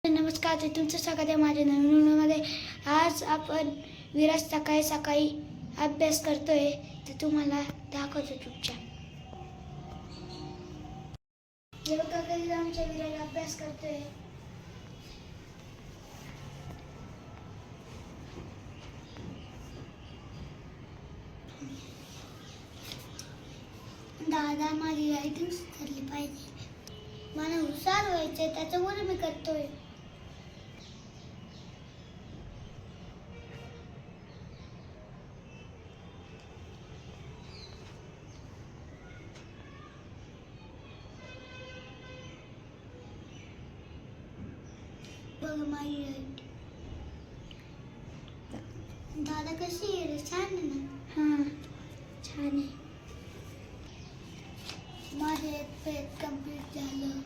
नमस्कार, ते तुमचं स्वागत आहे माझ्या नवीन व्हिडिओमध्ये. आज आपण विराज सकाळी सकाळी अभ्यास करतोय, ते तुम्हाला दाखवतो चुपचाप. हे बघा, कधी आमच्या विराज अभ्यास करतोय. दादा, माझी रायटिंग सुधारली पाहिजे, मला हुशार व्हायचंय, त्याच्यामुळे मी करतोय. बघा माझी रायटिंग. दादा कशी आहे रे? छान आहे ना? हां, छान आहे. माझे पेज कंप्लीट झालं.